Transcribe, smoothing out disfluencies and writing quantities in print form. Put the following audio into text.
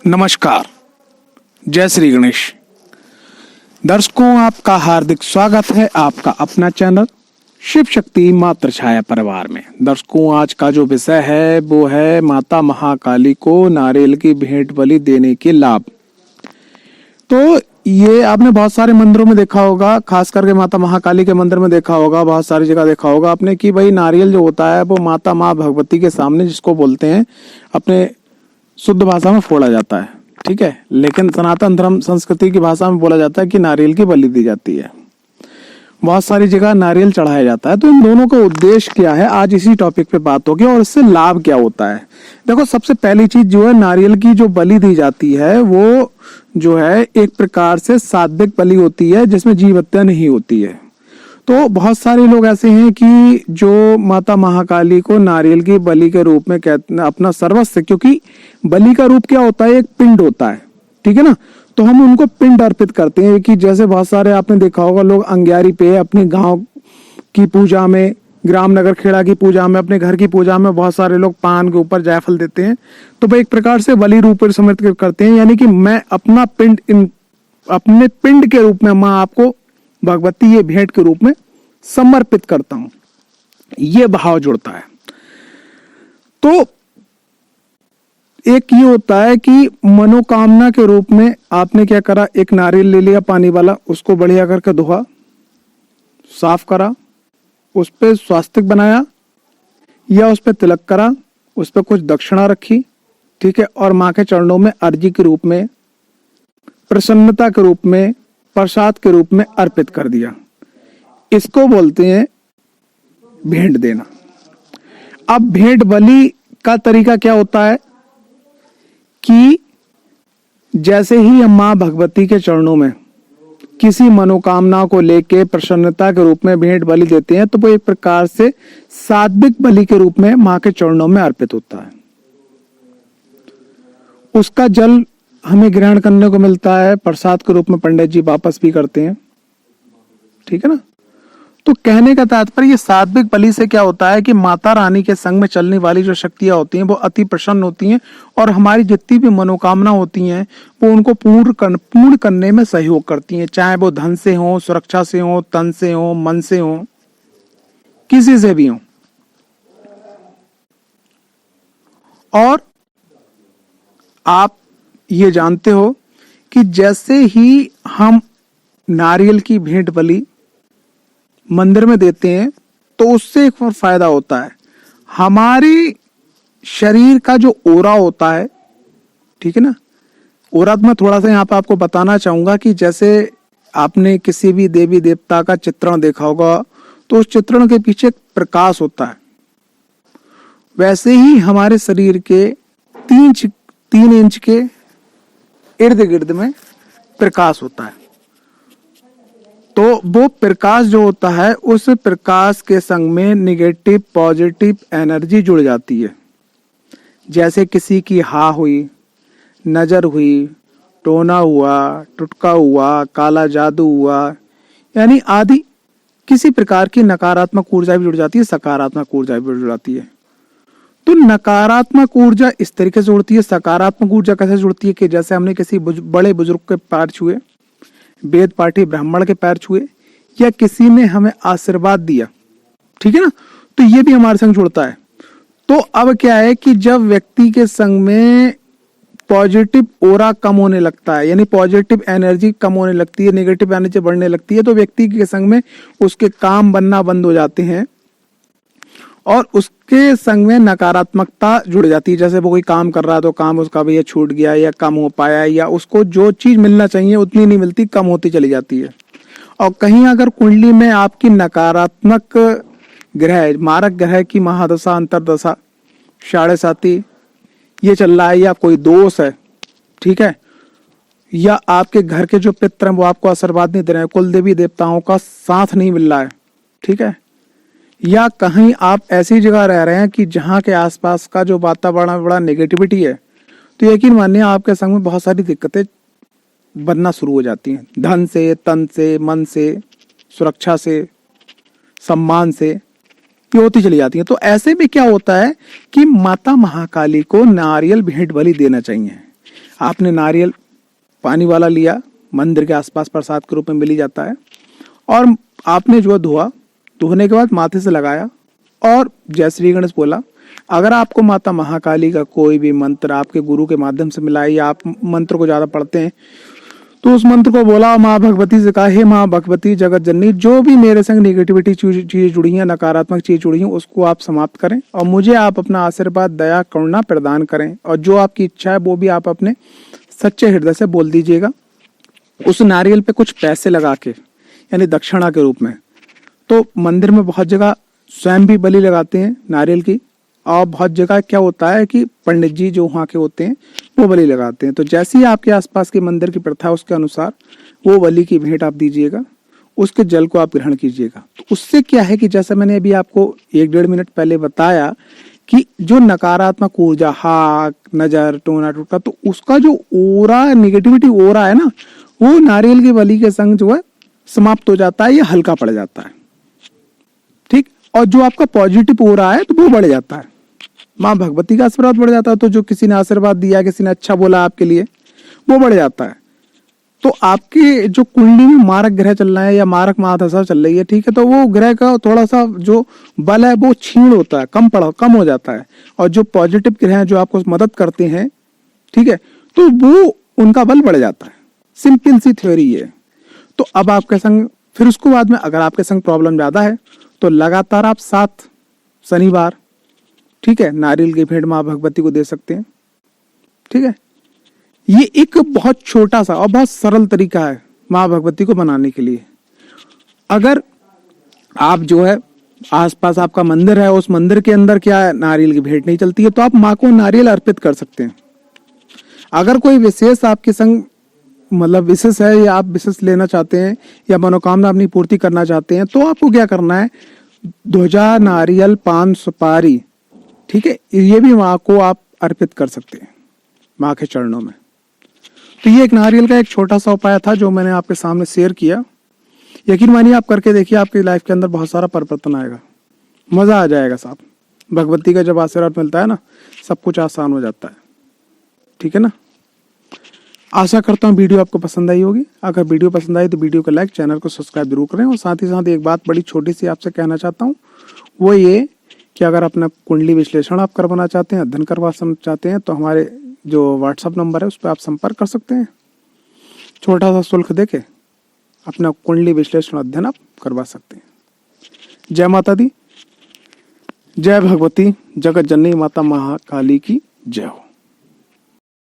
नमस्कार, जय श्री गणेश। दर्शकों, आपका हार्दिक स्वागत है आपका अपना चैनल शिव शक्ति मात्र छाया परिवार में। दर्शकों, आज का जो विषय है वो है माता महाकाली को नारियल की भेंट बलि देने के लाभ। तो ये आपने बहुत सारे मंदिरों में देखा होगा, खास करके माता महाकाली के मंदिर में देखा होगा, बहुत सारी जगह देखा होगा आपने कि भाई नारियल जो होता है वो माता माँ भगवती के सामने, जिसको बोलते हैं अपने शुद्ध भाषा में, फोड़ा जाता है। ठीक है, लेकिन सनातन धर्म संस्कृति की भाषा में बोला जाता है कि नारियल की बलि दी जाती है। बहुत सारी जगह नारियल चढ़ाया जाता है। तो इन दोनों का उद्देश्य क्या है, आज इसी टॉपिक पे बात होगी और इससे लाभ क्या होता है। देखो, सबसे पहली चीज जो है, नारियल की जो बलि दी जाती है वो जो है एक प्रकार से सात्विक बलि होती है, जिसमें जीव हत्या नहीं होती है। तो बहुत सारे लोग ऐसे हैं कि जो माता महाकाली को नारियल की बलि के रूप में कहते हैं अपना सर्वस्व, क्योंकि बलि का रूप क्या होता है, एक पिंड होता है। ठीक है ना, तो हम उनको पिंड अर्पित करते हैं। कि जैसे बहुत सारे आपने देखा होगा, लोग अंग्यारी पे अपने गांव की पूजा में, ग्राम नगर खेड़ा की पूजा में, अपने घर की पूजा में बहुत सारे लोग पान के ऊपर जायफल देते हैं। तो वो एक प्रकार से बलि रूप में समर्पित करते हैं, यानी कि मैं अपना पिंड अपने पिंड के रूप में माँ आपको भगवती ये भेंट के रूप में समर्पित करता हूं। ये भाव जुड़ता है। तो एक ये होता है कि मनोकामना के रूप में आपने क्या करा, एक नारियल ले लिया पानी वाला, उसको बढ़िया करके धोआ, साफ करा, उस पे स्वास्तिक बनाया या उस पे तिलक करा, उस पे कुछ दक्षिणा रखी। ठीक है, और मां के चरणों में अर्जी के रूप में, प्रसन्नता के रूप में, प्रसाद के रूप में अर्पित कर दिया। इसको बोलते हैं भेंट देना। अब भेंट बलि का तरीका क्या होता है कि जैसे ही हम मां भगवती के चरणों में किसी मनोकामना को लेके प्रसन्नता के रूप में भेंट बलि देते हैं, तो वो एक प्रकार से सात्विक बलि के रूप में मां के चरणों में अर्पित होता है। उसका जल हमें ग्रहण करने को मिलता है, प्रसाद के रूप में पंडित जी वापस भी करते हैं। ठीक है ना, तो कहने का तात्पर्य सात्विक बलि से क्या होता है कि माता रानी के संग में चलने वाली जो शक्तियां होती हैं वो अति प्रसन्न होती हैं और हमारी जितनी भी मनोकामना होती हैं वो उनको पूर्ण करने में सहयोग करती हैं, चाहे वो धन से हो, सुरक्षा से हो, तन से हो, मन से हो, किसी से भी हो। और आप ये जानते हो कि जैसे ही हम नारियल की भेंट बलि मंदिर में देते हैं तो उससे एक और फायदा होता है, हमारी शरीर का जो ओरा होता है। ठीक है ना, ओरा मैं थोड़ा सा यहाँ पे आपको बताना चाहूंगा कि जैसे आपने किसी भी देवी देवता का चित्रण देखा होगा तो उस चित्रण के पीछे एक प्रकाश होता है। वैसे ही हमारे शरीर के 3 इंच के इर्द गिर्द में प्रकाश होता है। तो वो प्रकाश जो होता है, उस प्रकाश के संग में निगेटिव पॉजिटिव एनर्जी जुड़ जाती है। जैसे किसी की हा हुई, नजर हुई, टोना हुआ, टुटका हुआ, काला जादू हुआ, यानी आदि किसी प्रकार की नकारात्मक ऊर्जा भी जुड़ जाती है, सकारात्मक ऊर्जा भी जुड़ जाती है। तो नकारात्मक ऊर्जा इस तरीके से जुड़ती है, सकारात्मक ऊर्जा कैसे जुड़ती है कि जैसे हमने किसी बड़े बुजुर्ग के पैर छुए, वेद पाठी ब्राह्मण के पैर छुए, या किसी ने हमें आशीर्वाद दिया। ठीक है ना, तो ये भी हमारे संग जुड़ता है। तो अब क्या है कि जब व्यक्ति के संग में पॉजिटिव ओरा कम होने लगता है, यानी पॉजिटिव एनर्जी कम होने लगती है, नेगेटिव एनर्जी बढ़ने लगती है, तो व्यक्ति के संग में उसके काम बनना बंद हो जाते हैं और उसके संग में नकारात्मकता जुड़ जाती है। जैसे वो कोई काम कर रहा है तो काम उसका भैया छूट गया या कम हो पाया, या उसको जो चीज मिलना चाहिए उतनी नहीं मिलती, कम होती चली जाती है। और कहीं अगर कुंडली में आपकी नकारात्मक ग्रह, मारक ग्रह की महादशा, अंतरदशा, साढ़े साती ये चल रहा है, या कोई दोष है, ठीक है, या आपके घर के जो पितर हैं वो आपको आशीर्वाद नहीं दे रहे हैं, कुल देवी देवताओं का साथ नहीं मिल रहा है, ठीक है, या कहीं आप ऐसी जगह रह रहे हैं कि जहां के आसपास का जो वातावरण बड़ा नेगेटिविटी है, तो यकीन मानिए आपके संग में बहुत सारी दिक्कतें बनना शुरू हो जाती हैं। धन से, तन से, मन से, सुरक्षा से, सम्मान से, ये होती चली जाती है। तो ऐसे में क्या होता है कि माता महाकाली को नारियल भेंट बलि देना चाहिए। आपने नारियल पानी वाला लिया, मंदिर के आसपास प्रसाद के रूप में मिल जाता है, और आपने जो धोआ, धोने के बाद माथे से लगाया और जय श्री गणेश बोला। अगर आपको माता महाकाली का कोई भी मंत्र आपके गुरु के माध्यम से मिला है या आप मंत्र को ज्यादा पढ़ते हैं, तो उस मंत्र को बोला, माँ भगवती से कहा, हे माँ भगवती जगत जननी, जो भी मेरे संग निगेटिविटी चीजें जुड़ी हैं, नकारात्मक चीजें जुड़ी हैं, उसको आप समाप्त करें और मुझे आप अपना आशीर्वाद, दया, करुणा प्रदान करें, और जो आपकी इच्छा है वो भी आप अपने सच्चे हृदय से बोल दीजिएगा। उस नारियल पे कुछ पैसे लगा के, यानी दक्षिणा के रूप में। तो मंदिर में बहुत जगह स्वयं भी बलि लगाते हैं नारियल की, और बहुत जगह क्या होता है कि पंडित जी जो वहाँ के होते हैं वो बलि लगाते हैं। तो जैसे ही आपके आसपास के मंदिर की प्रथा है उसके अनुसार वो बलि की भेंट आप दीजिएगा, उसके जल को आप ग्रहण कीजिएगा। तो उससे क्या है कि जैसा मैंने अभी आपको 1-1.5 मिनट पहले बताया कि जो नकारात्मक ऊर्जा, हाक, नजर, टोना टूटका, तो उसका जो ओरा, नेगेटिविटी ओरा है ना, वो नारियल की बलि के संग जो है समाप्त हो जाता है, या हल्का पड़ जाता है। ठीक, और जो आपका पॉजिटिव ओरा है तो वो बढ़ जाता है, माँ भगवती का आशीर्वाद बढ़ जाता है। तो जो किसी ने आशीर्वाद दिया, किसी ने अच्छा बोला आपके लिए, वो बढ़ जाता है। तो आपके जो कुंडली में मारक ग्रह चल रहा है या मारक महादशा चल रही है, ठीक है, तो वो ग्रह का थोड़ा सा जो बल है वो क्षीण होता है, कम हो जाता है, और जो पॉजिटिव ग्रह हैं जो आपको मदद करते हैं, ठीक है, तो वो उनका बल बढ़ जाता है। सिंपल सी थ्योरी है। तो अब आपके संग, फिर उसके बाद में अगर आपके संग प्रॉब्लम ज्यादा है तो लगातार आप 7 शनिवार, ठीक है, नारियल की भेंट माँ भगवती को दे सकते हैं। ठीक है, ये एक बहुत छोटा सा और बहुत सरल तरीका है माँ भगवती को बनाने के लिए। अगर आप जो है आसपास आपका मंदिर है, उस मंदिर के अंदर क्या है, नारियल की भेंट नहीं चलती है, तो आप माँ को नारियल अर्पित कर सकते हैं। अगर कोई विशेष आपके संग मतलब विशेष है, या आप विशेष लेना चाहते हैं या मनोकामना अपनी पूर्ति करना चाहते हैं, तो आपको क्या करना है, ध्वजा, नारियल, पान, सुपारी, ठीक है, ये भी माँ को आप अर्पित कर सकते हैं माँ के चरणों में। तो ये एक नारियल का एक छोटा सा उपाय था जो मैंने आपके सामने शेयर किया। यकीन मानिए आप करके देखिए, आपकी लाइफ के अंदर बहुत सारा परिवर्तन आएगा, मजा आ जाएगा साहब। भगवती का जब आशीर्वाद मिलता है ना, सब कुछ आसान हो जाता है। ठीक है ना, आशा करता हूँ वीडियो आपको पसंद आई होगी। अगर वीडियो पसंद आई तो वीडियो को लाइक, चैनल को सब्सक्राइब जरूर करें। और साथ ही साथ एक बात बड़ी छोटी सी आपसे कहना चाहता हूँ, वो ये कि अगर अपना कुंडली विश्लेषण आप करवाना चाहते हैं, अध्ययन करवा चाहते हैं, तो हमारे जो व्हाट्सएप नंबर है उस पर आप संपर्क कर सकते हैं। छोटा सा शुल्क देके अपना कुंडली विश्लेषण अध्ययन आप करवा सकते हैं। जय माता दी, जय भगवती जगत जननी माता महाकाली की जय हो।